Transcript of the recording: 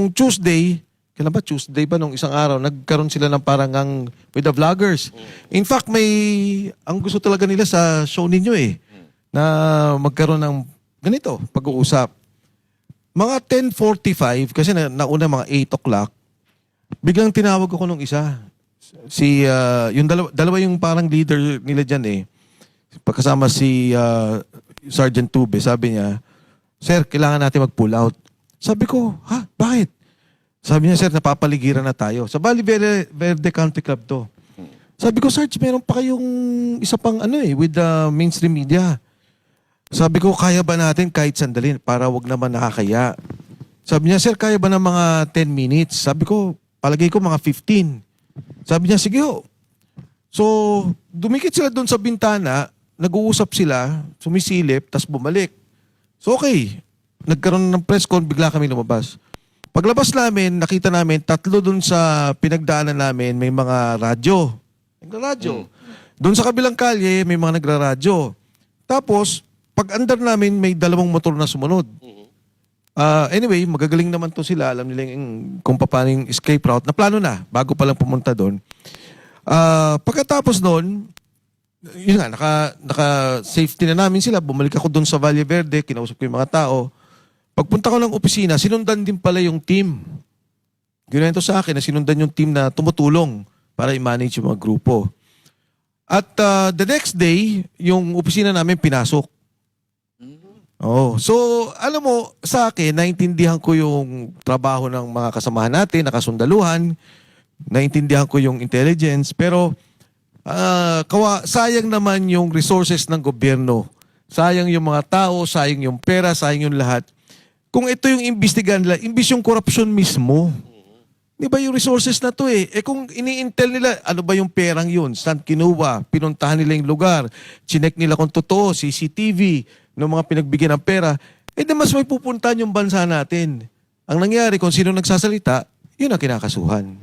nung Tuesday, kailan ba Tuesday ba nung isang araw, nagkaroon sila ng parang with the vloggers. In fact, ang gusto talaga nila sa show ninyo na magkaroon ng ganito, pag-uusap. Mga 10:45, kasi nauna mga 8 o'clock, biglang tinawag ako nung isa. Yung dalawa yung parang leader nila dyan pagkasama si Sergeant Tube, sabi niya, "Sir, kailangan natin mag-pull out." Sabi ko, "Ha? Bakit?" Sabi niya, "Sir, napapaligiran na tayo." Sa Valle Verde Country Club to. Sabi ko, "Sarge, meron pa kayong isa pang with the mainstream media." Sabi ko, "Kaya ba natin kahit sandali para wag naman nakakaya?" Sabi niya, "Sir, kaya ba ng mga 10 minutes?" Sabi ko, "Palagay ko mga 15." Sabi niya, "Sige ho." So, dumikit sila doon sa bintana, nag-uusap sila, sumisilip, tas bumalik. So, okay. Nagkaroon ng press con, bigla kami lumabas. Paglabas namin, nakita namin, 3 doon sa pinagdaanan namin, may mga radyo. Nagra-radyo. Doon sa kabilang kalye, may mga nagra-radyo. Tapos, pag andar namin, may 2 motor na sumunod. Anyway, magagaling naman to sila. Alam nila kung paano yung escape route. Na plano na, bago pa lang pumunta doon. Pagkatapos noon, yun nga, naka-safety na namin sila. Bumalik ako doon sa Valle Verde, kinausap ko yung mga tao. Pagpunta ko ng opisina, sinundan din pala yung team. Ginento sa akin na sinundan yung team na tumutulong para i-manage yung mga grupo. At the next day, yung opisina namin pinasok. Oh, so alam mo, sa akin, naintindihan ko yung trabaho ng mga kasamahan natin, nakasundaluhan, naintindihan ko yung intelligence, pero sayang naman yung resources ng gobyerno. Sayang yung mga tao, sayang yung pera, sayang yung lahat. Kung ito yung imbestigahan nila, imbis yung corruption mismo. Di ba yung resources na to kung ini-intel nila, ano ba yung perang yun? Saan kinuha? Pinuntahan nila yung lugar. Chinek nila kung totoo, CCTV, ng mga pinagbigyan ng pera. Di mas may pupuntahan yung bansa natin. Ang nangyari, kung sino nagsasalita, yun ang kinakasuhan.